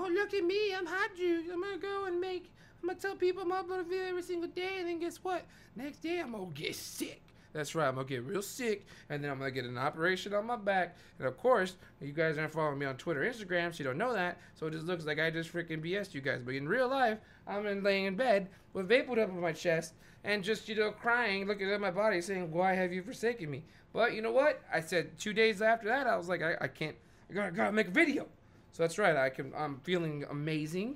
oh, look at me, I'm HotJukes. I'm gonna go and I'm gonna tell people I'm uploading a video every single day, and then guess what? Next day, I'm gonna get sick. That's right, I'm gonna get real sick, and then I'm gonna get an operation on my back. And of course, you guys aren't following me on Twitter or Instagram, so you don't know that. So it just looks like I just freaking BS'd you guys. But in real life, I'm laying in bed with vapor up on my chest and just, crying, looking at my body, saying, why have you forsaken me? But you know what? I said 2 days after that, I was like, I can't, I gotta make a video. So that's right, I'm feeling amazing,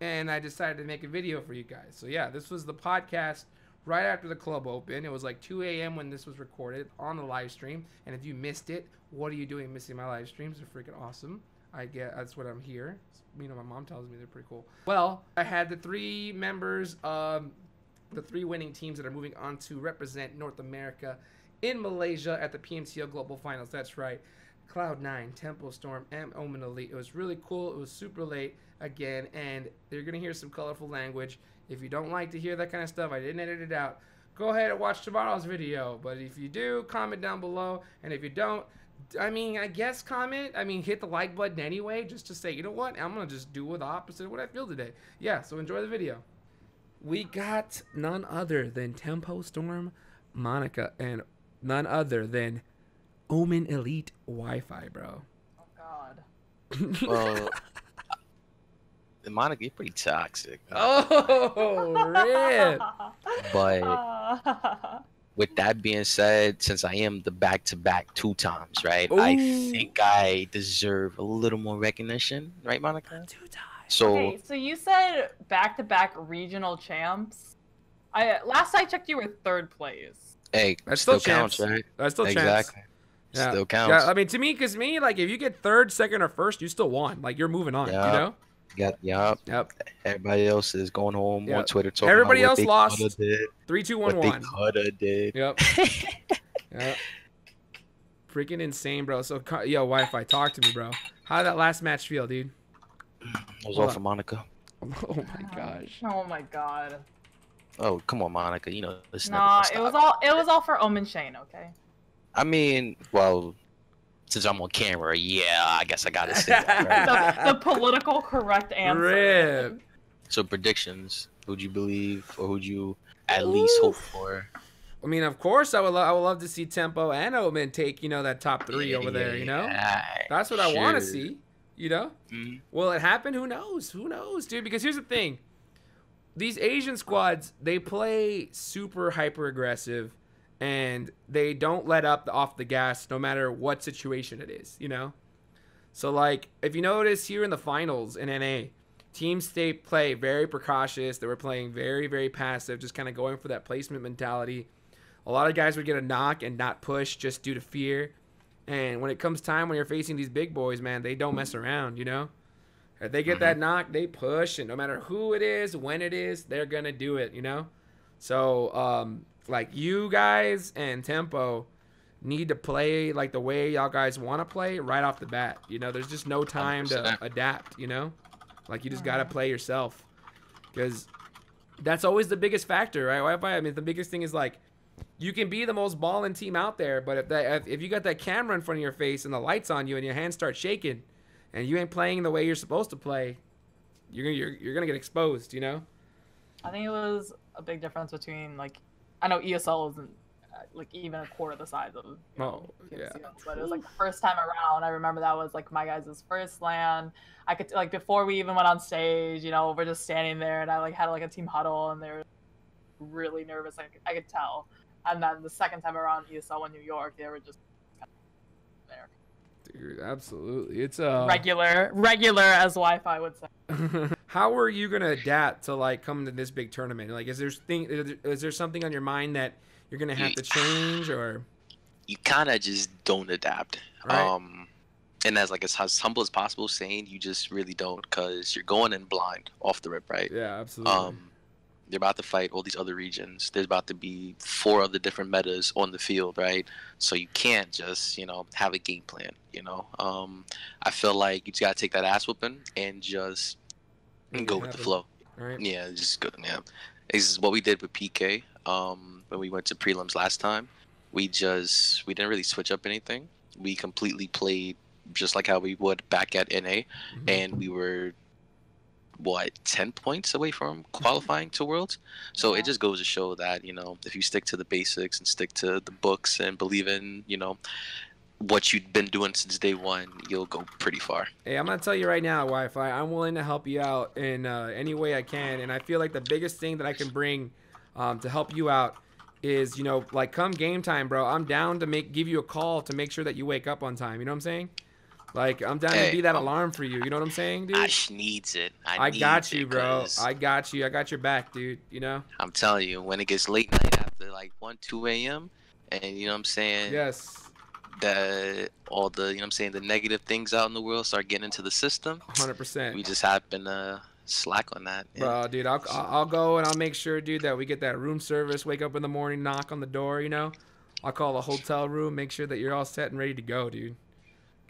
and I decided to make a video for you guys. So yeah, this was the podcast right after the club opened. It was like 2 a.m. when this was recorded on the live stream. And if you missed it, what are you doing missing my live streams? They're freaking awesome. That's what I'm here. You know, my mom tells me they're pretty cool. Well, I had the 3 members of the 3 winning teams that are moving on to represent North America in Malaysia at the PMCO Global Finals. That's right. Cloud9, Tempo Storm, and Omen Elite. It was really cool. It was super late again, and you're going to hear some colorful language. If you don't like to hear that kind of stuff, I didn't edit it out. Go ahead and watch tomorrow's video. But if you do, comment down below. And if you don't, I guess comment. Hit the like button anyway, just to say, you know what? I'm going to just do the opposite of what I feel today. Yeah, so enjoy the video. We got none other than Tempo Storm, Monica, and none other than Omen Elite Wi-Fi, bro. Oh, God. Well, Monica, you're pretty toxic. Oh, rip. But with that being said, since I am the back-to-back 2 times, right? Ooh. I think I deserve a little more recognition, right, Monica? 2 times. So, okay, so you said back-to-back regional champs. Last I checked, you were 3rd place. hey, That's still still counts, champs. right? That's still champs. Exactly. Yeah. Still counts. Yeah, to me, like, if you get 3rd, 2nd, or 1st, you still won. Like, you're moving on, Yeah. you know? Yep. Everybody else is going home on Twitter talking Everybody about else what they lost. coulda did, 3, 2, 1, what they 1. coulda did. Yep. Yep. Freaking insane, bro. So, yo, Wi-Fi, talk to me, bro. How did that last match feel, dude? It was all for Monica. Oh my gosh. Oh my God. Oh, come on, Monica. You know this. Nah, it was all for Omen Shane, okay? I mean, well, since I'm on camera, yeah, I guess I gotta say that. Right? The political correct answer. Rip. So predictions: who'd you believe, or who'd you at least hope for? I mean, of course, I would love to see Tempo and Omen take, that top 3 over there, you know? That's what I want to see, you know? Mm-hmm. Will it happen? Who knows? Who knows, dude? Because here's the thing. These Asian squads, they play super hyper aggressive, and they don't let up off the gas no matter what situation it is, you know? So, like, if you notice here in the finals in NA, teams, they play very precautious. They were playing very, very passive, just kind of going for that placement mentality. A lot of guys would get a knock and not push just due to fear. And when it comes time when you're facing these big boys, man, they don't mess around, you know? If they get that knock, they push, and no matter who it is, when it is, they're going to do it, you know? So, like, you guys and Tempo need to play like the way y'all guys want to play right off the bat. You know, there's just no time 100%. to adapt, you know? Like, you just got to play yourself. Because that's always the biggest factor, right? Wi-Fi, I mean, the biggest thing is, like, you can be the most ballin' team out there, but if you got that camera in front of your face and the lights on you and your hands start shaking and you ain't playing the way you're supposed to play, you're gonna get exposed, you know? I think it was a big difference between, like, I know ESL isn't like even a quarter the size of yeah, but it was like the first time around. I remember that was like my guys' first LAN. I could like before we even went on stage, we're just standing there, and I like had like a team huddle, and they were really nervous. I could tell. And then the second time around ESL in New York, they were just there. Dude, absolutely. It's regular as Wi-Fi would say. How are you gonna adapt to like coming to this big tournament? Like, is there something on your mind that you're gonna have to change, or you kind of just don't adapt? Right. And as humble as possible, saying you just really don't, because you're going in blind off the rip, right? Yeah, absolutely. They're about to fight all these other regions. There's about to be 4 other different metas on the field, right? So you can't just, have a game plan, I feel like you just got to take that ass whooping and just go with the flow. Right. Yeah, just go. Yeah. This is what we did with PK when we went to prelims last time. We didn't really switch up anything. We completely played just like how we would back at NA, and we were what, 10 points away from qualifying to Worlds. So it just goes to show that, you know, if you stick to the basics and stick to the books and believe in, you know, what you've been doing since day one, you'll go pretty far. Hey, I'm gonna tell you right now, Wi-Fi, I'm willing to help you out in any way I can, and I feel like the biggest thing that I can bring to help you out is, you know, like come game time, bro, I'm down to give you a call to make sure that you wake up on time. You know what I'm saying? Like, I'm down to be that alarm for you. You know what I'm saying, dude? I needs it. I got you, bro. I got you. I got your back, dude. You know? I'm telling you, when it gets late night after like 1, 2 a.m. and you know what I'm saying? Yes. That all the, you know what I'm saying, the negative things out in the world start getting into the system. 100%. We just happen to slack on that. Bro, dude, I'll go and I'll make sure, dude, that we get that room service. Wake up in the morning, knock on the door, you know? I'll call the hotel room, make sure that you're all set and ready to go, dude.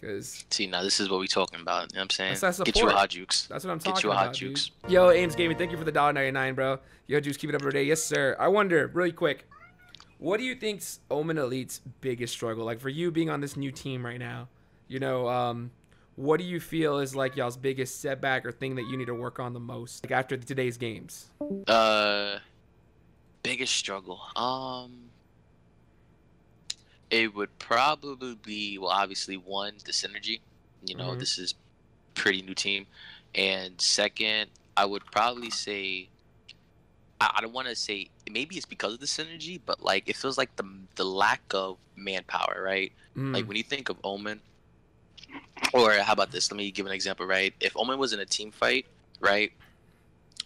Cause see, now this is what we talking about. You know what I'm saying? That's get you a HotJukes. That's what I'm talking Get you a about, HotJukes. dude. Yo, Ames Gaming, thank you for the $1.99, bro. Yo, Juice, keep it up every day. Yes, sir. I wonder, really quick, what do you think's Omen Elite's biggest struggle? Like, for you being on this new team right now, you know, what do you feel is like y'all's biggest setback or thing that you need to work on the most, like after today's games? Biggest struggle. It would probably be, well, obviously, one, the synergy. You know, this is pretty new team. And second, I would probably say, I don't want to say, maybe it's because of the synergy, but like it feels like the lack of manpower, right? Like when you think of Omen, or how about this? Let me give an example, right? If Omen was in a team fight, right?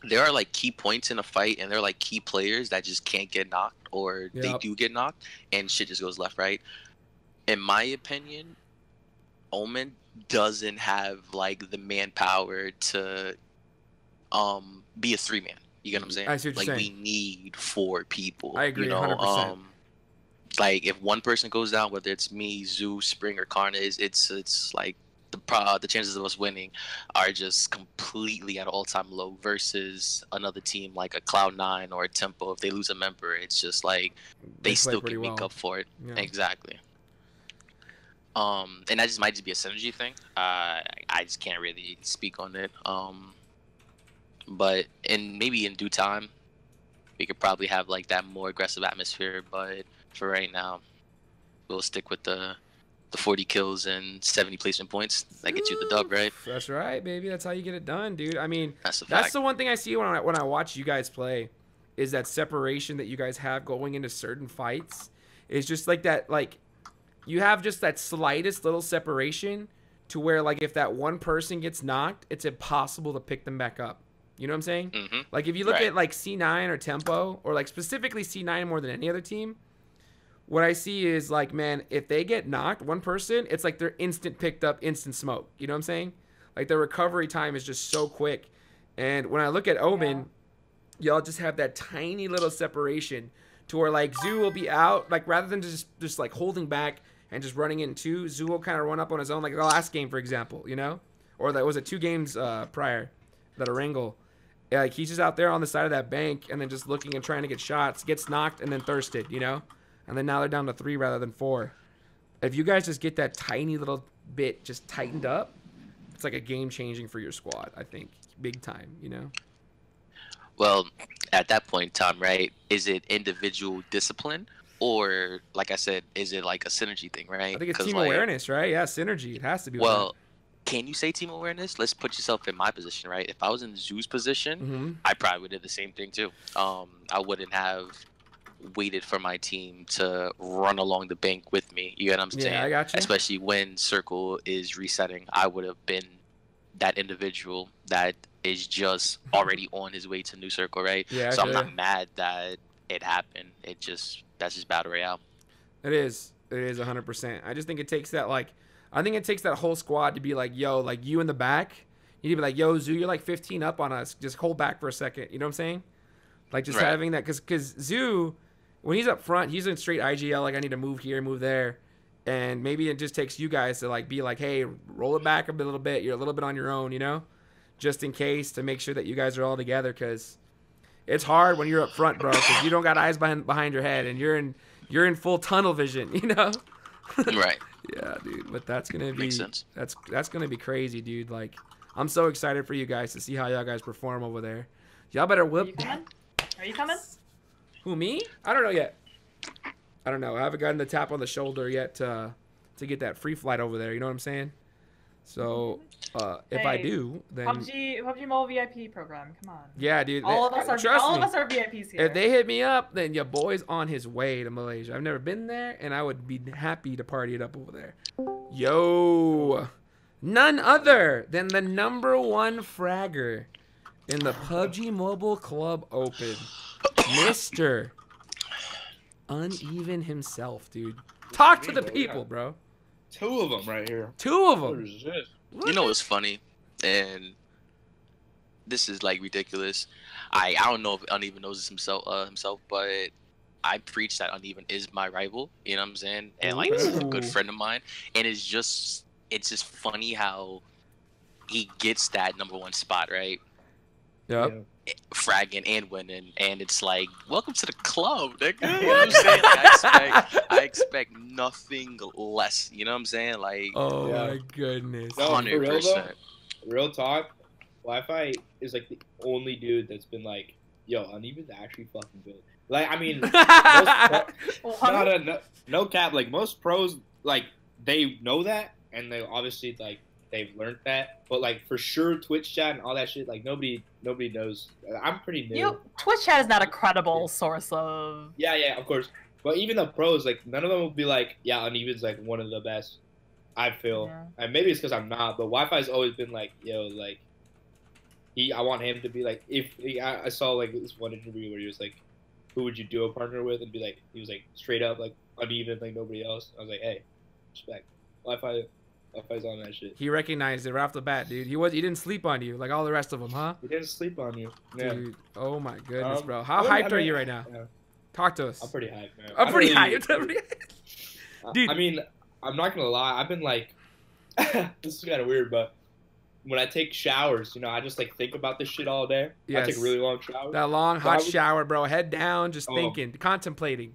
There are like key points in a fight, and there are like key players that just can't get knocked, or they do get knocked, and shit just goes left, right? In my opinion, Omen doesn't have like the manpower to be a 3-man. You get what I'm saying? I see what you're like saying. We need 4 people. I agree, you know? 100%. Like if one person goes down, whether it's me, Zeus, Spring, or Carnage, it's like the chances of us winning are just completely at an all-time low versus another team like a Cloud9 or a Tempo. If they lose a member, it's just like they still can make up for it. Yeah. Exactly. And that just might just be a synergy thing. I just can't really speak on it. But maybe in due time, we could probably have like that more aggressive atmosphere. But for right now, we'll stick with the 40 kills and 70 placement points. That gets you the dub, right? That's right, baby. That's how you get it done, dude. I mean, that's the one thing I see when I watch you guys play is that separation that you guys have going into certain fights. It's just like that, like you have just that slightest little separation to where like if that one person gets knocked, it's impossible to pick them back up. You know what I'm saying? Like if you look at like C9 or Tempo, or like specifically C9 more than any other team, what I see is like, man, if they get knocked, one person, it's like they're instant picked up, instant smoke. You know what I'm saying? Like their recovery time is just so quick. And when I look at Omen, y'all just have that tiny little separation to where like Zoo will be out, like rather than just like holding back and just running in two, Zoo will kind of run up on his own, like the last game, for example, you know? Or that was it 2 games prior, that Erangel. Like he's just out there on the side of that bank and then just looking and trying to get shots, gets knocked and then thirsted, you know? And then now they're down to 3 rather than 4. If you guys just get that tiny little bit just tightened up, it's like a game changing for your squad, I think. Big time, you know? Well, at that point in time, right, is it individual discipline? Or, like I said, is it like a synergy thing, right? I think it's team awareness, right? Yeah, synergy. It has to be. Well, can you say team awareness? Let's put yourself in my position, right? If I was in Zoo's position, I probably would have did the same thing too. I wouldn't have waited for my team to run along the bank with me. You get what I'm saying? Yeah, I got you. Especially when circle is resetting, I would have been that individual that is just already on his way to new circle, right? Yeah. So I'm not mad that it happened. That's just battle royale. It is 100%. I just think it takes that I think it takes that whole squad to be like, yo, like you in the back, you need to be like, yo, Zoo, you're like 15 up on us. Just hold back for a second. You know what I'm saying? Like just having that, because Zoo, when he's up front, he's in straight IGL. Like I need to move here, move there, and maybe it just takes you guys to like be like, hey, roll it back a little bit. You're a little bit on your own, you know, just in case, to make sure that you guys are all together, because it's hard when you're up front, bro, because you don't got eyes behind your head and you're in full tunnel vision, you know? Right. Yeah, dude. But that's gonna be Makes sense. That's gonna be crazy, dude. Like I'm so excited for you guys to see how y'all guys perform over there. Y'all better Are you whip. coming? Are you coming? Who, me? I don't know yet. I don't know. I haven't gotten the tap on the shoulder yet to get that free flight over there. You know what I'm saying? So if I Hey, do, then PUBG Mobile VIP program. Come on. yeah, dude. All of us are VIPs here. If they hit me up, then your boy's on his way to Malaysia. I've never been there, and I would be happy to party it up over there. Yo, none other than the #1 fragger in the PUBG Mobile Club Open, Mr. Uneven himself, dude. Talk to the people, bro. 2 of them right here. 2 of What them. is this? You know what's funny, and this is like ridiculous. I don't know if Uneven knows this himself, but I preach that Uneven is my rival. You know what I'm saying? And like this is a good friend of mine, and it's just funny how he gets that #1 spot, right? Yep. Fragging and winning, and it's like, welcome to the club, nigga. You know what I'm saying? Like, I expect nothing less. You know what I'm saying? Like, Oh Yeah. my goodness. No, for real though, 100%. real talk, Wi-Fi is like the only dude that's been like, yo, Uneven's actually fucking good. Like, I mean, no cap. Like most pros, like they know that, and they obviously like they've learned that. But like for sure, Twitch chat and all that shit, like nobody knows. I'm pretty new. Twitch chat is not a credible source of. Yeah, of course. But even the pros, like none of them will be like, yeah, Uneven's like one of the best. I feel, Yeah. and maybe it's because I'm not. But Wi-Fi's always been like, yo, like I want him to be like, I saw like this one interview where he was like, who would you do a partner with, and be like, he was like straight up like Uneven, like nobody else. I was like, hey, respect. Wi-Fi's on that shit. He recognized it right off the bat, dude. He didn't sleep on you like all the rest of them, huh? He didn't sleep on you. Yeah. Dude, oh my goodness, bro. How I mean, hyped are you right now? Yeah. Talk to us. I'm pretty hyped, man. I'm pretty really- hyped. Dude. I mean, I'm not gonna lie. I've been like, this is kind of weird, but when I take showers, you know, I just like think about this shit all day. I Yes. take really long showers. That long So I hot would- shower, bro. Head down, just Oh. thinking, contemplating.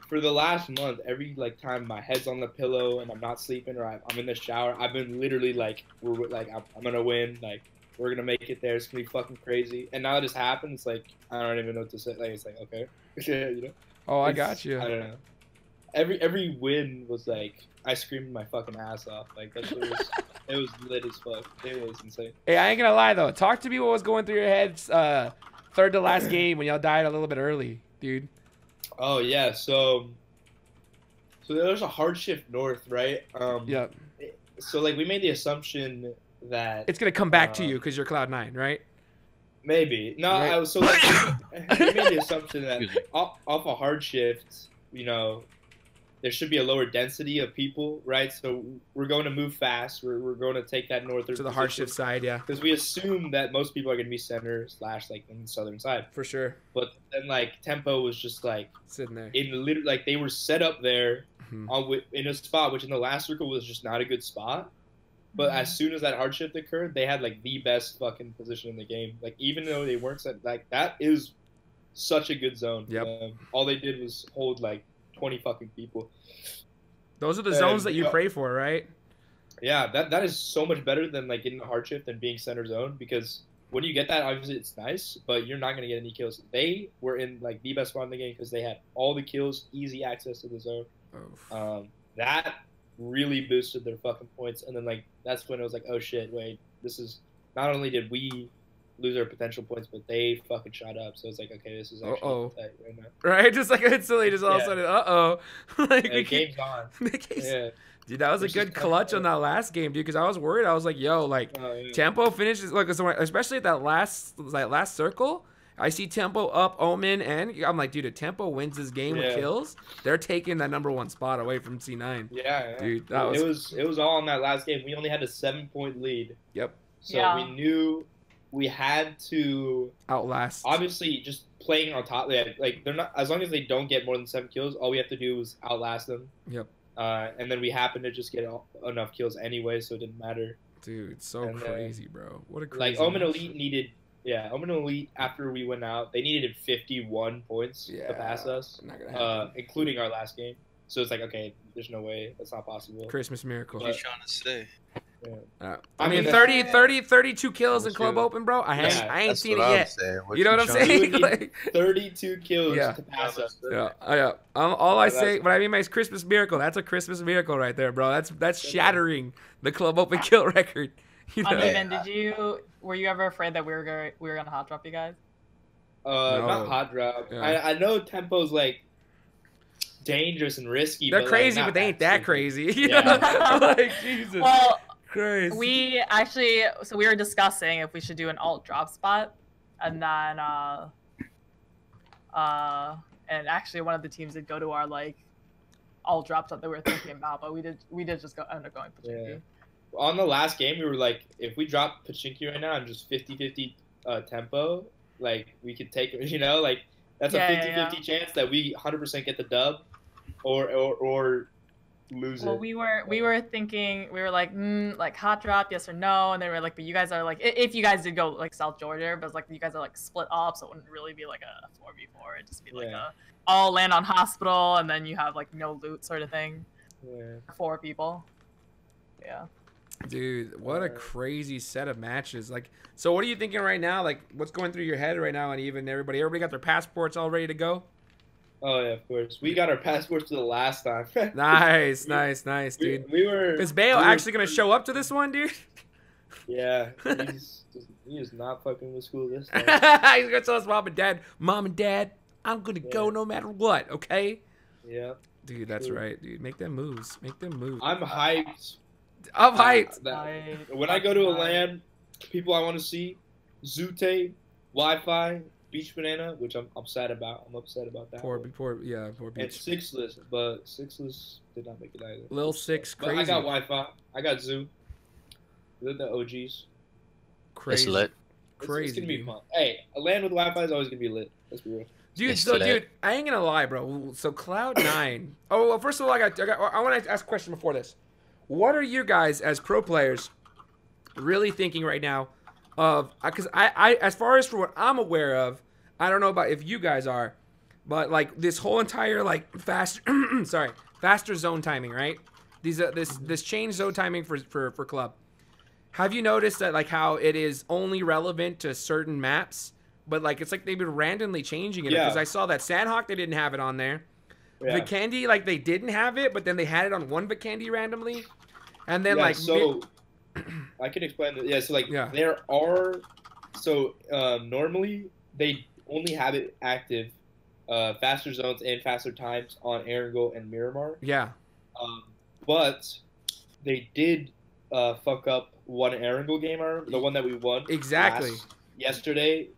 For the last month, every like time my head's on the pillow and I'm not sleeping, or I'm in the shower, I've been literally like, I'm gonna win, like we're gonna make it there. It's gonna be fucking crazy. And now that it's happened, it's like I don't even know what to say. Like it's like okay, you know. Oh, I It's- got you. I don't know. Every win was like I screamed my fucking ass off. Like that shit was it was lit as fuck. It was insane. Hey, I ain't gonna lie though. Talk to me what was going through your heads third to last game when y'all died a little bit early, dude. Oh yeah, so there's a hard shift north, right? Yep. So like we made the assumption that It's gonna come back to you because you're Cloud9, right? maybe no. Right. I was so like we made the assumption that off a hard shift, you know, there should be a lower density of people, right? So we're going to move fast. We're going to take that northern To the hard shift side, yeah, because we assume that most people are going to be center / like in the southern side. for sure. But then like tempo was just like Sitting there. in literally like they were set up there Mhm. in a spot which in the last circle was just not a good spot. But as soon as that hard shift occurred, they had like the best fucking position in the game. Like even though they weren't set, like that is such a good zone. Yep. All they did was hold like 20 fucking people. Those are the zones And, that you pray for, right? Yeah, that is so much better than like getting a hard shift and being center zone, because when you get that, obviously it's nice, but you're not gonna get any kills. They were in like the best spot in the game because they had all the kills, easy access to the zone. Oh. That really boosted their fucking points, and then like that's when it was like, oh shit, wait, this is not only did we lose our potential points, but they fucking shot up. So it's like, okay, this is actually tight right now. Right, just like instantly, just all of a Yeah. sudden, like Yeah, game's on. Yeah. Dude, that was a Which is good clutch on that last game, dude. Because I was worried. I was like, yo, like Oh, yeah. Tempo finishes like, especially at that last circle. I see Tempo up, Omen, and I'm like, dude, if Tempo wins this game with Yeah. kills, they're taking that #1 spot away from C9. Yeah, Dude, that it was all on that last game. We only had a 7-point lead. Yep. So Yeah. we knew we had to Outlast. obviously just playing on top. Like they're not, as long as they don't get more than 7 kills, all we have to do is outlast them. Yep. And then we happened to just get enough kills anyway, so it didn't matter. Dude, so And, crazy, bro. What a crazy Like Omen match. Elite needed, Omen Elite after we went out, they needed 51 points Yeah, to pass us, not gonna happen. including our last game. So it's like, okay, there's no way, that's not possible. Christmas miracle. What are you trying to say? I mean, mean, 32 kills in Club Open, bro. I ain't seen it yet. You know what I'm saying? Like, 32 kills yeah. to pass us. Yeah. All I say, what I mean by is Christmas miracle. That's a Christmas miracle right there, bro. That's shattering the Club Open kill record. You know? Uneven, were you ever afraid that we were gonna hot drop you guys? No. Not hot drop. Yeah. I know tempo's like dangerous and risky. They're but crazy, like, but they ain't that crazy. You Yeah. know? Like, Jesus. Well, Christ. we actually, so we were discussing if we should do an alt drop spot, and then and actually one of the teams did go to our like alt drops that they were thinking about, but we did just end up going Pachinki. Yeah. On the last game, we were like, if we drop Pachinki right now and just 50-50 tempo, like we could take it, you know, like that's a 50-50 chance that we 100% get the dub, or lose it. Well, we were thinking, we were like hot drop, yes or no, and they were like, but you guys are like, if you guys did go like South Georgia, but it's like you guys are like split up, so it wouldn't really be like a 4v4, it'd just be like a all land on hospital, and then you have like no loot sort of thing. Yeah. 4 people. Yeah. Dude, what a crazy set of matches. Like, so what are you thinking right now? Like, what's going through your head right now? And even everybody got their passports all ready to go? Oh yeah, of course. We got our passports to the last time. Nice, dude. We were. Is Bale actually gonna show up to this one, dude? Yeah, he is not fucking with school this time. He's gonna tell us mom and dad, I'm gonna go no matter what, okay? Yeah. Dude, that's right, dude. Make them moves. I'm hyped. I'm hyped. When I go to a LAN, people I want to see, Zute, Wi-Fi, Beach Banana, which I'm sad about. I'm upset about that. Poor Beach. And Sixless, but Sixless did not make it either. Lil Six, but crazy. I got Wi-Fi. I got Zoo. They're the OGs. Crazy. It's lit. Crazy. It's gonna be fun. Hey, a LAN with Wi-Fi is always gonna be lit. Let's be real. Dude, dude, I ain't gonna lie, bro. So Cloud9. Oh, well, first of all, I want to ask a question before this. What are you guys as pro players really thinking right now of? Because I, as far as for what I'm aware of, I don't know about if you guys are, but like this whole entire like faster zone timing, right? This change zone timing for club. Have you noticed that like how it is only relevant to certain maps? But like it's like they've been randomly changing it because I saw that Sandhawk they didn't have it on there. Yeah. Vikendi like they didn't have it, but then they had it on one Vikendi randomly, and then like so I can explain that. Yeah, so like there are normally they only have it active faster zones and faster times on Erangel and Miramar. Yeah. But they did fuck up one Erangel game, the one that we won. Exactly. Yesterday,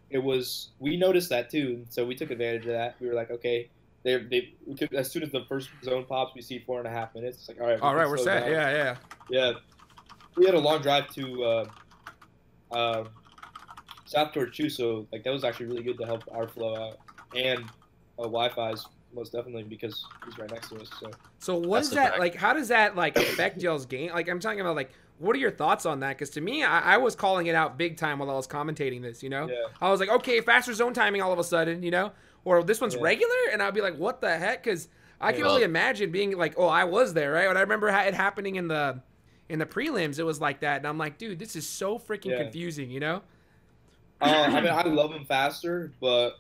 we noticed that too, so we took advantage of that. We were like, okay, as soon as the first zone pops, we see 4.5 minutes. It's like, all right, we're set. Down. Yeah. We had a long drive to South Georgia too, so like that was actually really good to help our flow out, and Wi-Fi's most definitely because he's right next to us. So what is that like? How does that like affect y'all's game? Like I'm talking about like. What are your thoughts on that? Because to me, I was calling it out big time while I was commentating this, you know? Yeah. I was like, okay, faster zone timing all of a sudden, you know? Or this one's regular? And I'd be like, what the heck? Because I can only imagine being like, oh, I was there, right? And I remember it happening in the prelims. It was like that. And I'm like, dude, this is so freaking confusing, you know? I mean, I love them faster, but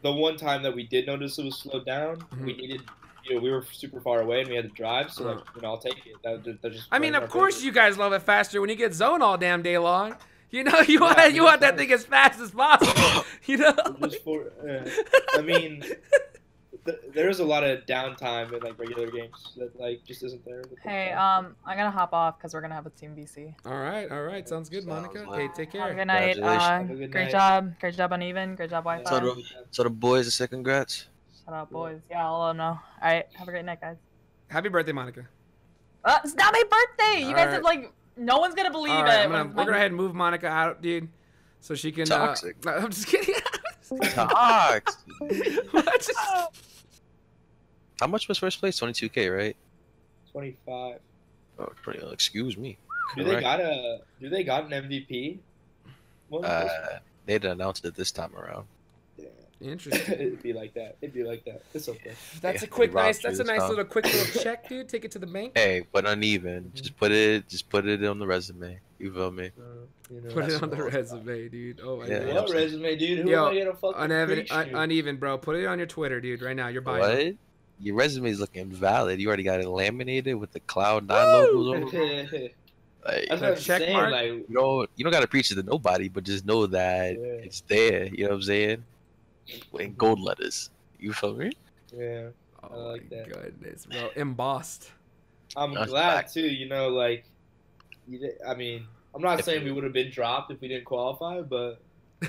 the one time that we did notice it was slowed down, we needed... You know, we were super far away and we had to drive, so like, you know, I'll take it. That just I mean, of course you guys love it faster when you get zone all damn day long. You know, you want that thing as fast as possible. You know. I mean, there's a lot of downtime in like regular games that like just isn't there. Hey, I'm gonna hop off because we're gonna have a team BC. All right, sounds good, Monica. Okay, take care. Have a good night. Great job, Uneven. Great job, Wi-Fi. So the boys, a second congrats. Shout out, boys. Yeah, I'll let them know. All right, have a great night, guys. Happy birthday, Monica. It's not my birthday. You guys have like, no one's gonna believe it. We're gonna go ahead and move Monica out, dude, so she can. Toxic. I'm just kidding. Toxic. How much was first place? 22K, right? 25. Oh, excuse me. Do they got an MVP? They didn't announce it this time around. Interesting. It'd be like that. It'd be like that. It's okay. That's Yeah, a quick, rock nice. you That's a this nice time. little quick little check, dude. Take it to the bank. Hey, but uneven. Just put it on the resume. You feel me? Put it that's on the what- resume, dude. Oh my Yeah. god. What resume, dude? Who Yo, am I gonna fucking Uneven, preach to? uneven, bro. Put it on your Twitter, dude. Right now, your bio. What? Your resume is looking valid. You already got it laminated with the Cloud9 Woo! logos over it. Like, That's The what I'm check saying. mark? Like, you don't gotta preach it to nobody, but just know that Yeah. it's there. You know what I'm saying? In gold letters. You feel me? yeah. Oh like my that. goodness, bro. Embossed. I'm That's glad fact. too. You know, like, I mean, I'm not If saying you- we would have been dropped if we didn't qualify, but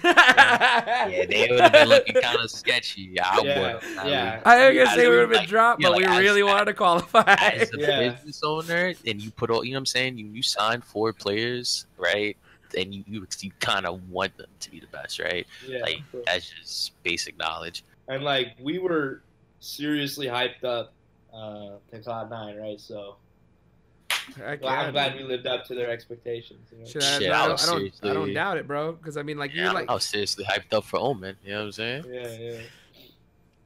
Yeah, they would have been looking kind of sketchy. I Yeah, would. yeah. I was gonna I say we would have been like- dropped, yeah, but we like, really as- wanted to qualify. As a Yeah. business owner, and you put all, you know what I'm saying? You sign 4 players, right? And you kind of want them to be the best, right? Yeah. Like, that's just basic knowledge. And like we were seriously hyped up to Cloud9, right? So Heck well, yeah, I'm glad dude. we lived up to their expectations. You know? Shit, Shit, I I don't, was I don't seriously- doubt it, bro. Because I mean, like you, Yeah, like, I was seriously hyped up for Omen. You know what I'm saying? Yeah.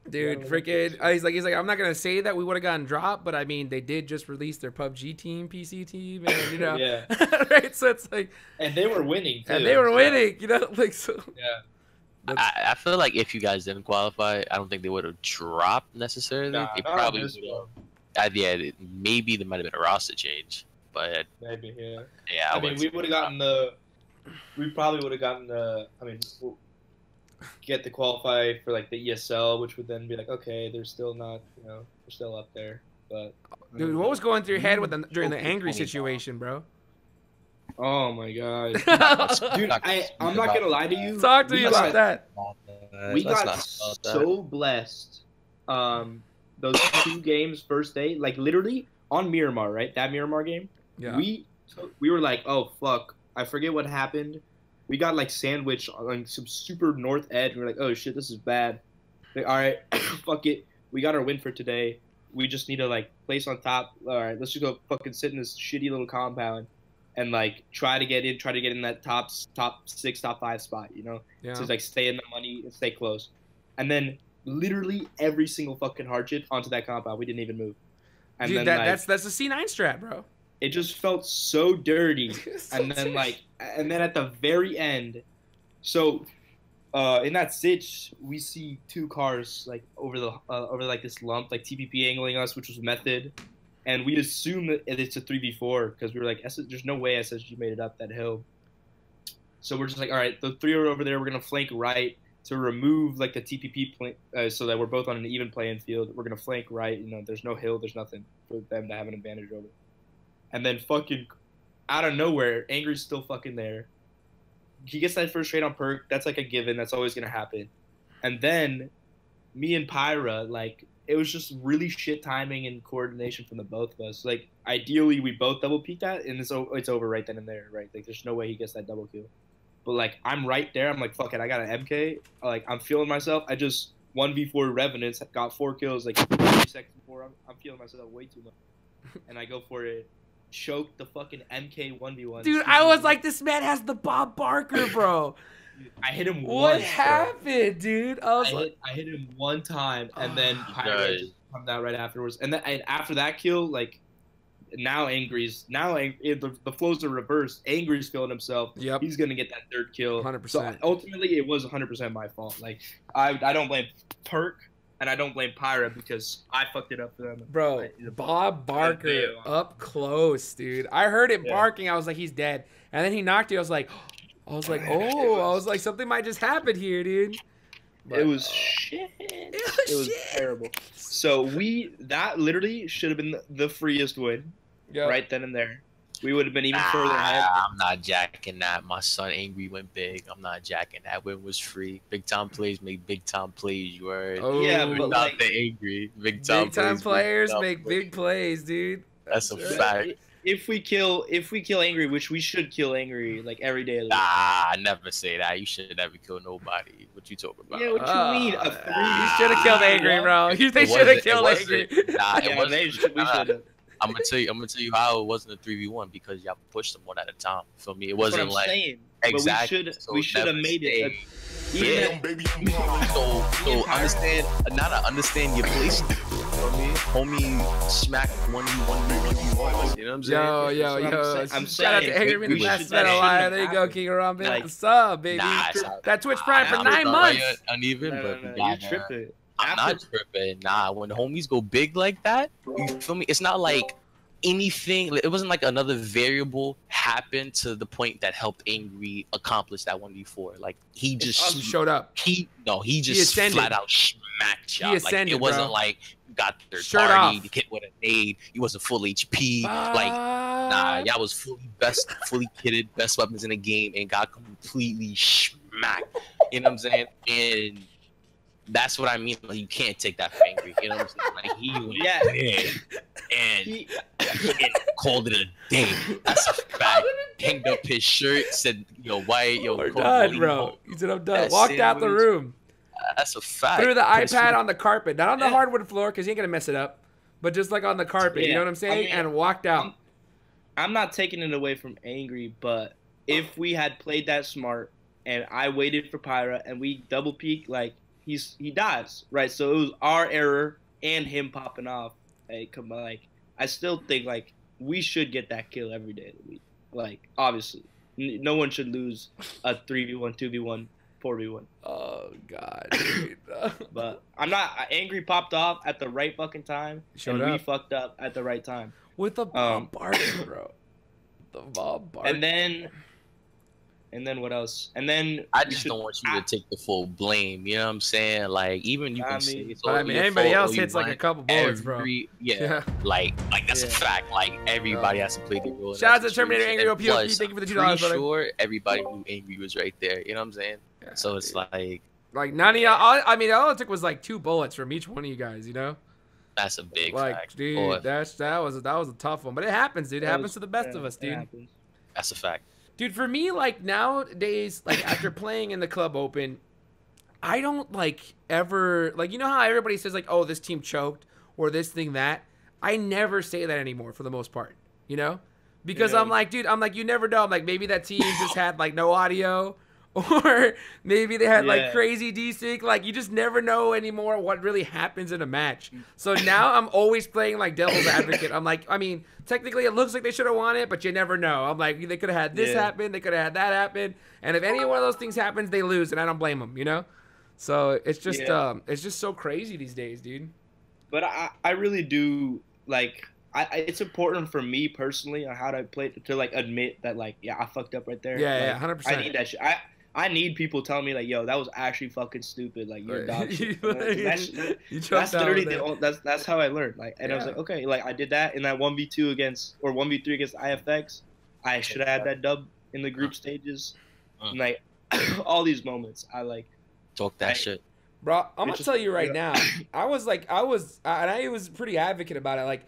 dude, Yeah, freaking. He's like, I'm not gonna say that we would have gotten dropped, but I mean, they did just release their PUBG team, PC team, and you know, Yeah. right? So it's like, And they were winning too. and they were so, winning, you know, like so. Yeah. I feel like if you guys didn't qualify, I don't think they would have dropped necessarily. Nah, they not on probably this would one. have. Maybe there might have been a roster change, but Maybe, yeah. yeah, I mean, wouldn't we say would have gotten the. We probably would have gotten the. I mean, get to qualify for like the ESL, which would then be like, okay, they're still not, you know, they're still up there. But Dude, what was going through your head with during the Okay, angry 20. situation, bro? Oh my god, dude! Not I'm not gonna lie to you. Talk to we me about that. We Let's got not start that. so blessed. Those 2 games first day, like literally on Miramar, right? That Miramar game. Yeah. We were like, oh fuck, I forget what happened. We got like sandwiched on like, some super north edge. And we're like, oh shit, this is bad. Like, all right, fuck it. We got our win for today. We just need to like place on top. All right, let's just go fucking sit in this shitty little compound and like try to get in that top 6, top 5 spot. You know, Yeah. to like stay in the money and stay close. And then literally every single fucking hardship onto that compound. We didn't even move. And Dude, then like, that's the C9 strat, bro. it just felt so dirty. So And then at the very end, so in that sitch we see 2 cars like over like this lump, like TPP angling us, which was method, and we assume that it's a 3v4 because we were like, there's no way SSG made it up that hill. So we're just like, all right, the 3 are over there. We're gonna flank right to remove like the TPP so that we're both on an even playing field. We're gonna flank right. You know, there's no hill, there's nothing for them to have an advantage over. And then fucking out of nowhere, Angry's still fucking there. He gets that first trade on perk. That's like a given. That's always gonna happen. And then me and Pyra, like, it was just really shit timing and coordination from the both of us. Like, ideally, we both double peek that, and it's over right then and there, right? Like, there's no way he gets that double kill. But like, I'm right there. I'm like, fuck it. I got an MK. Like, I'm feeling myself. I just 1v4 Revenants, got 4 kills like 3 seconds before. I'm feeling myself way too much, and I go for it. Choke the fucking MK 1v1. Dude, I was like, this man has the Bob Barker, bro. I hit him What once, bro. happened, dude? I was like, I hit him one time, and then Oh, Pyro nice. just comes out right afterwards. And then after that kill, like, now the flows are reversed. Angry's feeling himself. Yep. He's gonna get that 3rd kill. 100%. So ultimately, it was 100% my fault. Like, I don't blame Perk and I don't blame Pyra because I fucked it up for them. bro, Bob Barker up close, dude. I heard it barking. I was like, he's dead. And then he knocked you. I was like, something might just happen here, dude. But, It was shit. It was terrible. So that literally should have been the freest win right then and there. We would have been even further ahead. I'm not jacking that. My son Angry went big. I'm not jacking that. Win was free. Big time plays make big time plays. You heard? Oh, Yeah, Not but like, the Angry. Big time big time plays, players big time make plays. big plays, dude. That's a right. fact. if we kill Angry, which we should kill Angry like every day of the week. Nah, I never say that. You should never kill nobody. What you talking about? Yeah, what you mean? A You 3? should have killed Angry, bro. They It should have wasn't- killed it Angry. wasn't- Nah, it Yeah, wasn't. we should have. I'm gonna tell you how it wasn't a 3v1 because y'all pushed them one at a time. Feel me? It That's what wasn't I'm like saying. exactly. But we should have made it. Yeah. So understand, now I understand your place. You know what I mean? Homie smack 1v1. You know what I'm saying? Yo. I'm Shout out saying, to Angry we Mini should- Best that Man shouldn't Alive. have There you go, happened. King Around, man. Like, What's up, baby? Nah, That Twitch Prime for I'm 9 sorry, months. uneven, No, but no, nah, you tripping. I'm not tripping. Nah, when the homies go big like that, you feel me? It's not like anything. It wasn't like another variable happened to the point that helped Angry accomplish that 1v4. Like he just He showed up. He just ascended. flat out smacked y'all. He ascended, like it wasn't bro. like you got their Shirt party, off. hit with a nade. You wasn't full HP. Like nah, y'all was fully kitted, best weapons in the game, and got completely smacked. You know what I'm saying? And that's what I mean. Like, you can't take that for Angry. You know what I'm saying? Like he went in and called it a day. That's a fact. Hanged up his shirt, said, "Yo, white, yo, We're Cole, done, leave bro." home. He said, "I'm done." That Walked out the sandwich. room. That's a fact. Threw the Chris, iPad on the carpet, not on the Yeah. hardwood floor, because he ain't gonna mess it up, but just like on the carpet. You Yeah. know what I'm saying? I mean, and walked out. I'm not taking it away from Angry, but if we had played that smart and I waited for Pyra and we double peak, like he dies, right? So it was our error and him popping off. Like, come on, like I still think like we should get that kill every day of the week. Like obviously, no one should lose a 3v1, 2v1, 4v1. Oh God. Dude. But I'm not Angry. Popped off at the right fucking time, Showed and we up. fucked up at the right time. With the bomb barking, bro. The bomb barking. And then what else? And then I we just should- don't want you to take the full blame. You know what I'm saying? Like even you I can say mean- it's But I all mean, your anybody fault else all you hits like a want. couple bullets, bro. Yeah, like that's a Yeah. fact. Like everybody has to play the role. in Shout out that to Terminator situation. Angry And OPOP. plus, Thank you for the $2, pretty brother. sure everybody knew Angry was right there. You know what I'm saying? Yeah, So it's dude. like none of y'all. I mean, all it took was like 2 bullets from each one of you guys. You know, that's a big like, fact. dude, Boy, that was a tough one, but it happens, dude. It happens to the best of us, it dude. happens. that's a fact. Dude, for me, like nowadays, like after playing in the club open, I don't like ever like you know how everybody says like, oh, this team choked or this thing that. I never say that anymore for the most part, you know, because Yeah. I'm like, dude, I'm like, you never know. I'm like, maybe that team just had like no audio, or maybe they had like Yeah. crazy desync. Like you just never know anymore what really happens in a match. So now I'm always playing like devil's advocate. I'm like, I mean, technically it looks like they should have won it, but you never know. I'm like, they could have had this Yeah. happen, they could have had that happen, and if any one of those things happens, they lose, and I don't blame them, you know. So it's just it's just so crazy these days, dude. But I really do like. It's important for me personally on how to play to like admit that like I fucked up right there. Yeah, Like, yeah, 100%. I need that shit. I need people telling me like, yo, that was actually fucking stupid. Like you're dog shit. That's literally that's how I learned. Like, and I was Yeah. like, okay, like I did that in that 1v2 against or 1v3 against IFX. I should have had that dub in the group stages. And, like all these moments, I like. Talk that Right. shit. Bro, I'm gonna It's just- tell you right yeah. now. I was pretty advocate about it. Like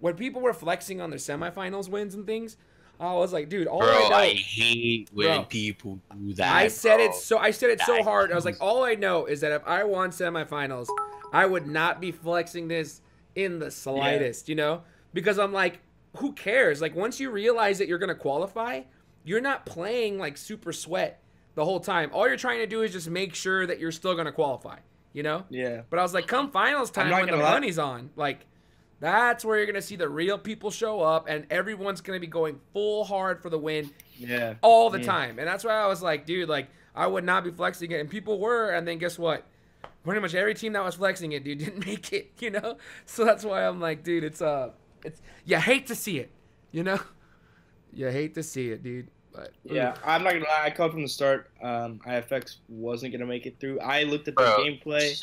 when people were flexing on their semifinals wins and things, I was like, dude, all Bro, I know. I hate when Bro, people do that. I said bro. it so That hard. I was like, is- all I know is that if I won semifinals, I would not be flexing this in the slightest, you know? Because I'm like, who cares? Like once you realize that you're gonna qualify, you're not playing like super sweat the whole time. All you're trying to do is just make sure that you're still gonna qualify, you know? Yeah. But I was like, come finals I'm time not when the gonna lie. money's on, like that's where you're gonna see the real people show up, and everyone's gonna be going full hard for the win Yeah. all the Yeah. time. And that's why I was like, dude, like I would not be flexing it, and people were, and then guess what? Pretty much every team that was flexing it, dude, didn't make it, you know. So that's why I'm like, dude, it's you hate to see it, you know. You hate to see it, dude. But Yeah, I'm not gonna lie. I called from the start. IFX wasn't gonna make it through. I looked at the Bro, gameplay.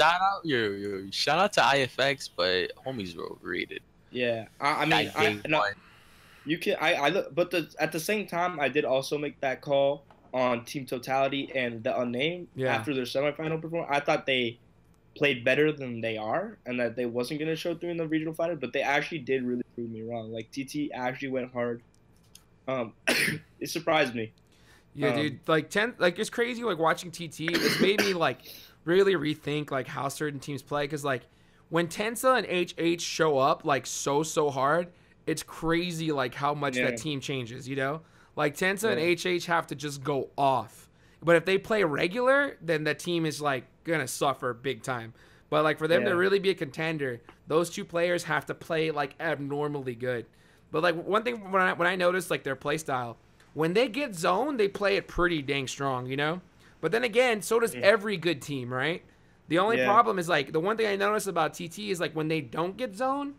shout out to IFX, but homies were overrated. Yeah, I mean, you can. I look, but at the same time, I did also make that call on Team Totality and the Unnamed after their semifinal performance. I thought they played better than they are, and that they wasn't gonna show through in the regional final. But they actually did really prove me wrong. Like TT actually went hard. It surprised me. Yeah, dude, like it's crazy. Like watching TT, it's made me like really rethink like how certain teams play. Cause like when Tensa and HH show up like so hard, it's crazy like how much that team changes. You know, like Tensa and HH have to just go off But if they play regular, then the team is like gonna suffer big time. But like for them to really be a contender, those two players have to play like abnormally good. But like one thing when I noticed like their play style, when they get zone, they play it pretty dang strong, you know? But then again, so does every good team, right? The only problem is like the one thing I noticed about TT is like when they don't get zone,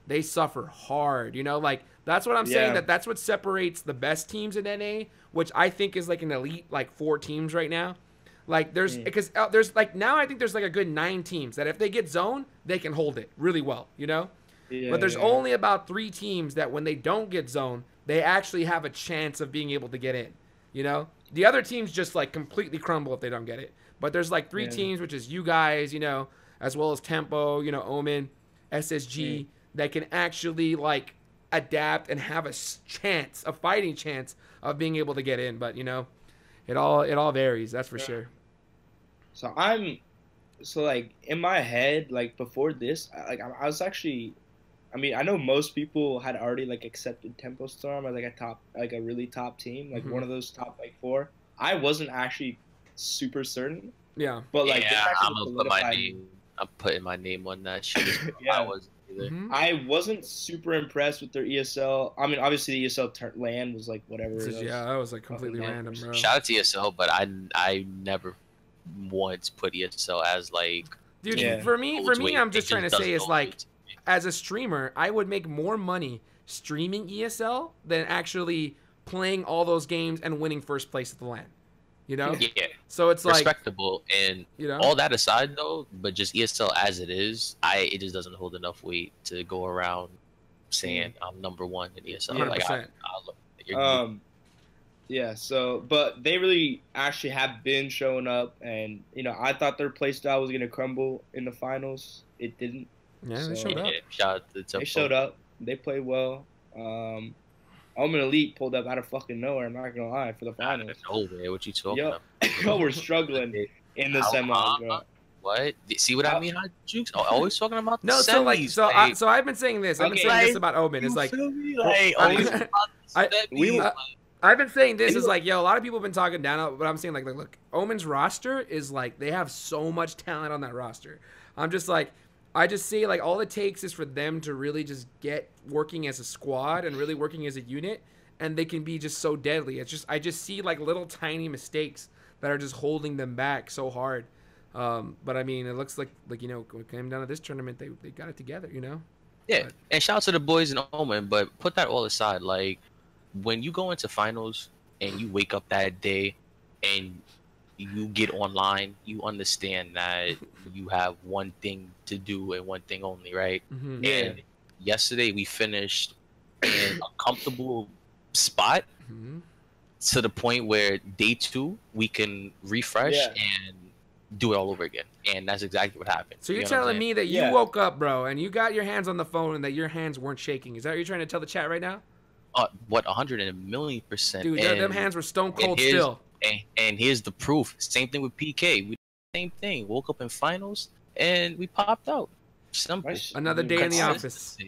they suffer hard, you know? Like that's what I'm saying, that's what separates the best teams in NA, which I think is like an elite like 4 teams right now. Like there's because there's like now I think there's like a good 9 teams that if they get zone, they can hold it really well, you know? But there's only about 3 teams that when they don't get zone, they actually have a chance of being able to get in, you know? The other teams just like completely crumble if they don't get it. But there's like 3 teams, which is you guys, you know, as well as Tempo, you know, Omen, SSG, that can actually like adapt and have a chance, a fighting chance of being able to get in. But, you know, it all varies, that's for sure. So like in my head, like before this, like I was actually, I mean, I know most people had already like accepted Tempo Storm as like a really top team, like one of those top like 4. I wasn't actually super certain. Yeah. But like I'm putting my name on that shit. I wasn't either. I wasn't super impressed with their ESL. I mean, obviously the ESL land was like whatever. Yeah, that was like completely random, bro. Shout out to ESL, but I never once put ESL as like. Dude, for me, I'm just trying to say is like, as a streamer, I would make more money streaming ESL than actually playing all those games and winning first place at the LAN. You know? Yeah. So it's like respectable, and you know, all that aside though, but just ESL as it is, it just doesn't hold enough weight to go around saying I'm number 1 in ESL. 100%. Like yeah, so but they really actually have been showing up, and you know, I thought their play style was gonna crumble in the finals. It didn't. Yeah, they showed up. Shout out to the Tempo. They showed up. They played well. Omen Elite pulled up out of fucking nowhere. I'm not gonna lie, for the finals. No way, what you talking about? Y'all were struggling in the semis, bro. What? See what I mean? HotJukes always talking about the semis. So like, so I've been saying this. I've been saying this about Omen. It's like, I've been saying this is like, yo, a lot of people have been talking down, but I'm saying like, look, Omen's roster is like, they have so much talent on that roster. I'm just like, I just see like all it takes is for them to really just get working as a squad and really working as a unit, and they can be just so deadly. It's just I just see like little tiny mistakes that are just holding them back so hard. But I mean, it looks like you know, when it came down to this tournament, they got it together, you know. Yeah, and shout out to the boys in Omen, but put that all aside. Like when you go into finals and you wake up that day and you get online, you understand that you have one thing to do and one thing only, right? And yesterday we finished in a comfortable spot to the point where day 2 we can refresh and do it all over again, and that's exactly what happened. So you're telling me that you woke up, bro, and you got your hands on the phone and that your hands weren't shaking? Is that what you're trying to tell the chat right now? What, 100,000,000%? Dude, them hands were stone cold still. And here's the proof. Same thing with PK. We did the same thing. Woke up in finals and we popped out. Simple. Another day in the office.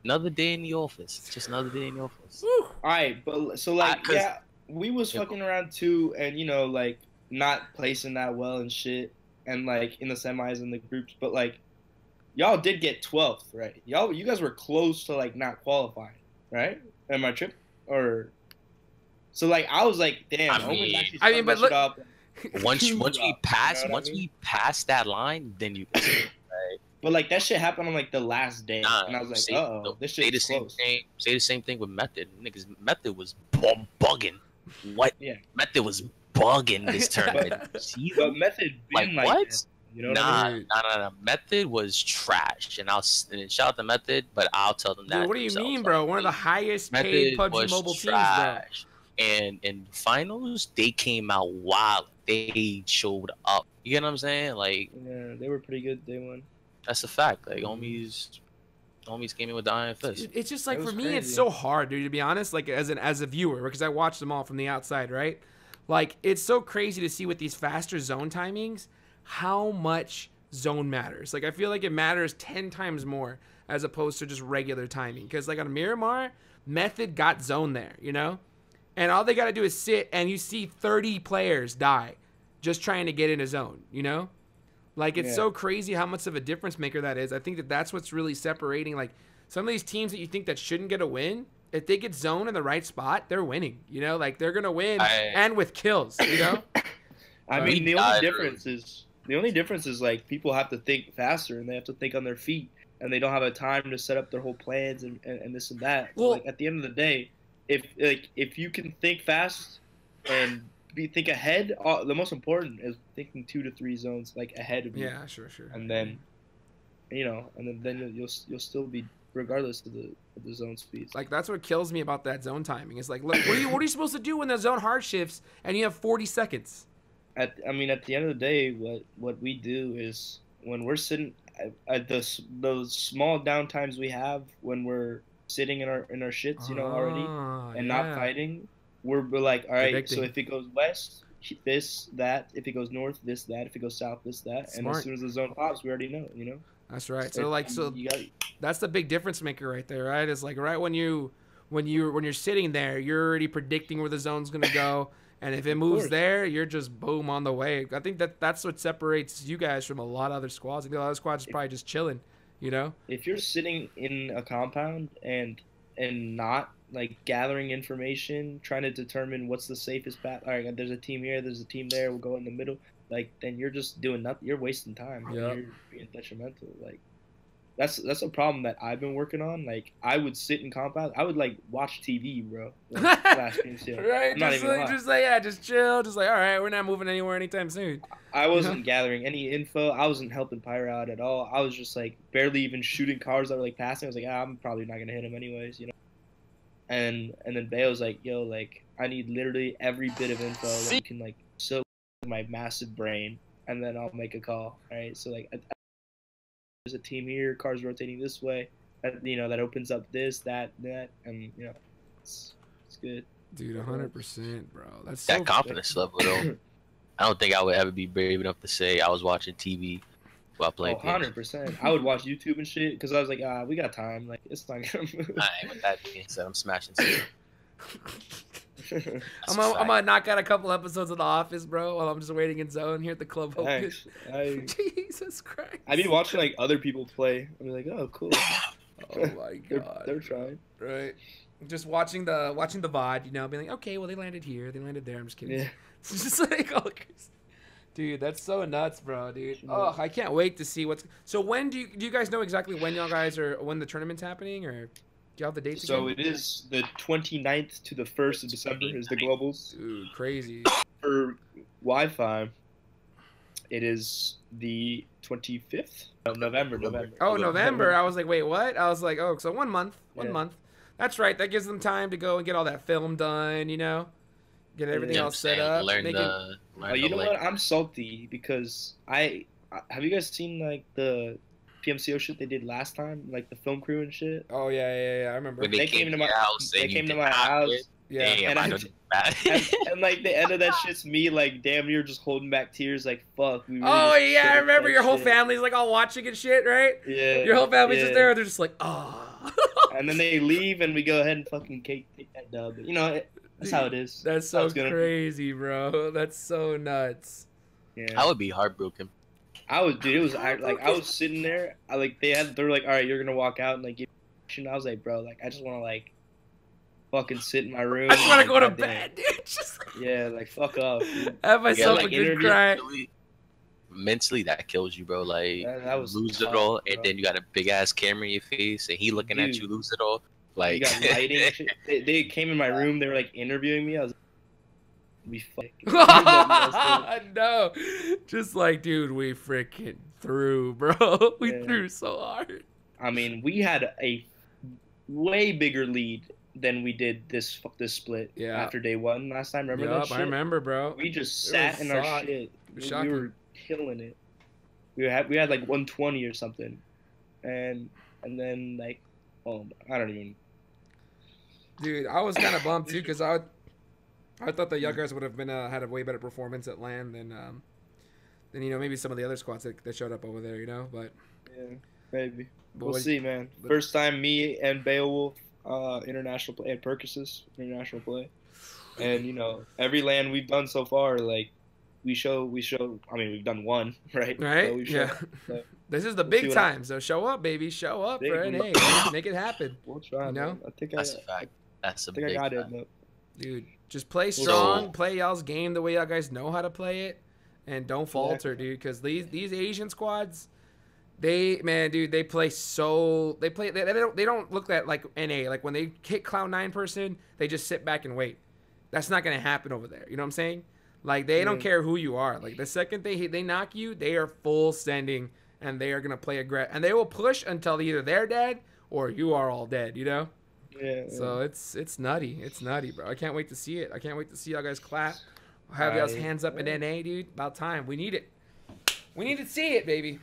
Another day in the office. Just another day in the office. Woo. All right, but so like we was fucking around too, and you know, like not placing that well and shit, and like in the semis and the groups, but like y'all did get 12th, right? You guys were close to like not qualifying, right? Am I tripping? Or so like I was like, damn. I mean, but look, once we pass that line, then you. Right? But like that shit happened on like the last day, and I was like, this shit is close. Say the same thing with Method. Niggas, Method was bugging. What? Yeah. Method was bugging this tournament. But Method been like what? That, you know what I mean? Nah. Method was trash, and shout out to Method, but I'll tell them that. Dude, what do you mean, bro? One of the highest paid PUBG Mobile teams, bro. And in finals, they came out wild. They showed up. You get what I'm saying? Like, yeah, they were pretty good day 1. That's a fact. Like, homies came in with the iron fist. It's just like, for me, it's so hard, dude, to be honest, like as a viewer, because I watched them all from the outside, right? Like, it's so crazy to see with these faster zone timings how much zone matters. Like, I feel like it matters 10 times more as opposed to just regular timing. Because like on Miramar, Method got zone there, you know? And all they got to do is sit, and you see 30 players die just trying to get in a zone, you know? Like, it's so crazy how much of a difference maker that is. I think that that's what's really separating, like, some of these teams that you think that shouldn't get a win, if they get zoned in the right spot, they're winning, you know? Like, they're going to win and with kills, you know? I mean, the only difference is, like, people have to think faster and they have to think on their feet, and they don't have a time to set up their whole plans and this and that. Well, like, at the end of the day, if you can think fast and think ahead, the most important is thinking 2 to 3 zones, like, ahead of you. Yeah, sure. And then, you know, and then you'll still be, regardless of the zone speeds. Like, that's what kills me about that zone timing. It's like, look, what are you supposed to do when the zone hard shifts and you have 40 seconds? At the end of the day, what we do is when we're sitting at those small downtimes we have when we're sitting in our shits, you know, already and not fighting, we're like, all right, so if it goes west, this, that. If it goes north, this, that. If it goes south, this, that. Smart. And as soon as the zone pops, we already know, you know. That's right. So that's the big difference maker right there, right? It's like right when you're sitting there, you're already predicting where the zone's gonna go, and if it moves there, you're just boom on the way. I think that's what separates you guys from a lot of other squads. I think a lot of squads is probably just chilling, you know. If you're sitting in a compound and not like gathering information, trying to determine what's the safest path. All right, there's a team here, there's a team there. We'll go in the middle. Like, then you're just doing nothing. You're wasting time. Yeah. You're being detrimental. Like, that's a problem that I've been working on. Like, I would sit in compound. I would like watch TV, bro. Like, right. Just chill. Just like, all right, we're not moving anywhere anytime soon. I wasn't gathering any info. I wasn't helping Pyro out at all. I was just like barely even shooting cars that were like passing. I was like, I'm probably not gonna hit him anyways, you know. And then Bayo was like, yo, like, I need literally every bit of info that you can like soak my massive brain, and then I'll make a call. All right, so like, there's a team here, cars rotating this way, that opens up this, that, and you know, it's good. Dude, 100%, bro. That's that so confidence level though. I don't think I would ever be brave enough to say I was watching TV while playing. 100%. I would watch YouTube and shit because I was like, we got time. Like, it's not gonna move. With that being said, I'm smashing shit. I'm gonna knock out a couple episodes of The Office, bro, while I'm just waiting in zone here at the club. Jesus Christ. I've been watching like other people play. I'm like, oh, cool. Oh my god. They're trying. Right. Just watching the VOD, you know, being like, okay, well they landed here, they landed there. I'm just kidding. Yeah. It's just like, oh, dude, that's so nuts, bro, dude. Oh, I can't wait to see what's. So when do you guys know exactly when when the tournament's happening, or? Do you have the dates So again? it is the 29th to the 1st of December is the globals. Dude, crazy. For Wi-Fi, it is the 25th of November. Oh, November. I was like, wait, what? I was like, oh, so 1 month. One month. That's right. That gives them time to go and get all that film done, you know? Get everything all set up. You know what? I'm salty because have you guys seen like the PMCO shit they did last time, like the film crew and shit? Oh yeah, I remember. They came to my house. Yeah, and like the end of that shit's me like damn near just holding back tears like fuck. I remember your whole family's like all watching and shit, right? Yeah. Your whole family's just there. They're just like, oh. And then they leave and we go ahead and fucking take that dub. You know, that's how it is. That's so crazy, bro. That's so nuts. Yeah. I would be heartbroken. I was sitting there. They were like, all right, you're gonna walk out and like give me. I was like, bro, like I just want to like fucking sit in my room. I just want to go to bed, dude. Yeah, like fuck off. Dude. Have myself a good cry. Mentally, that kills you, bro. Like that was lose it all, and then you got a big ass camera in your face, and he looking at you lose it all. Like you got lighting. And shit. They came in my room. They were like interviewing me. I was. We no, just like, dude, we freaking threw, bro. We threw so hard. I mean, we had a way bigger lead than we did this split after day one last time. Remember that shit? I remember, bro. We just sat in our shit. We were killing it. We had like 120 or something, and then like, I don't even. Dude, I was kind of bummed too because I thought the young guys would have been had a way better performance at LAN than you know, maybe some of the other squads that showed up over there, you know. But yeah, maybe we'll see, man. First time me and Beowulf international play at Perkises international play, and you know every LAN we've done so far, like we show. I mean, we've done one, right? Right? So we Yeah. so This is the we'll see big what time. So show up, baby. Show up, Big bro. And one. hey, make it happen. we'll try. You know? Man. I think That's a fact. That's a I think I big got fact. it. But Dude, just play So- strong. Play y'all's game the way y'all guys know how to play it. And don't falter, dude. Because these Asian squads, they play so they don't look at like NA. Like when they hit Cloud9 person, they just sit back and wait. That's not gonna happen over there. You know what I'm saying? Like they don't care who you are. Like the second they knock you, they are full sending and they are gonna play and they will push until either they're dead or you are all dead. You know? yeah. So it's nutty. It's nutty, bro. I can't wait to see it. I can't wait to see y'all guys clap. Have y'all's hands up in NA, dude. About time. We need it. We need to see it, baby.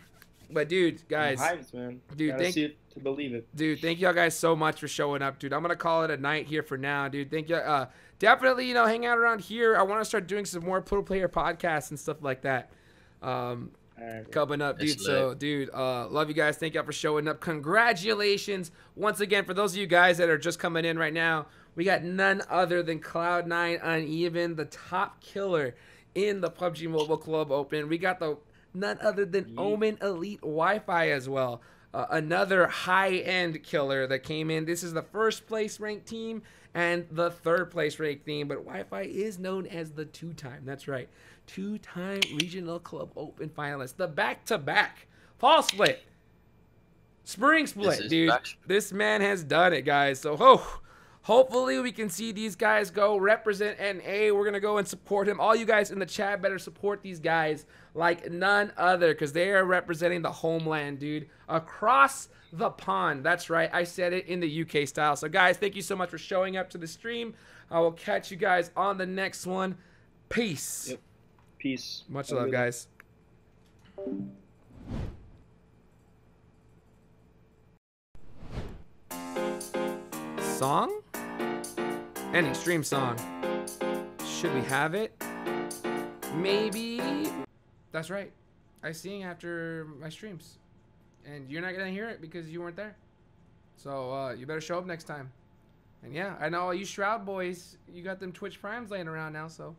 But dude, guys, Hypes, man. dude, Gotta see it to believe it. dude, thank y'all guys so much for showing up, dude. I'm gonna call it a night here for now, dude. Thank you. Definitely, hang out around here. I want to start doing some more pro player podcasts and stuff like that. Alright, Coming up, dude. So, dude, love you guys. Thank y'all for showing up. Congratulations once again for those of you guys that are just coming in right now. We got none other than Cloud9 Uneven, the top killer in the PUBG Mobile Club Open. We got the none other than Omen Elite Wi-Fi as well. Another high-end killer that came in. This is the first place ranked team and the third place ranked team, but Wi-Fi is known as the two-time. That's right. Two-time Regional Club Open finalist. The back-to-back fall split. Spring split, dude. This man has done it, guys. So, hopefully we can see these guys go represent NA. We're going to go and support him. All you guys in the chat better support these guys like none other because they are representing the homeland, dude, across the pond. That's right. I said it in the UK style. So, guys, thank you so much for showing up to the stream. I will catch you guys on the next one. Peace. Yep. Peace. Much love, guys. Song? Any stream song. Should we have it? Maybe. That's right. I sing after my streams. And you're not going to hear it because you weren't there. So you better show up next time. And yeah, I know all you Shroud boys, you got them Twitch Primes laying around now. So,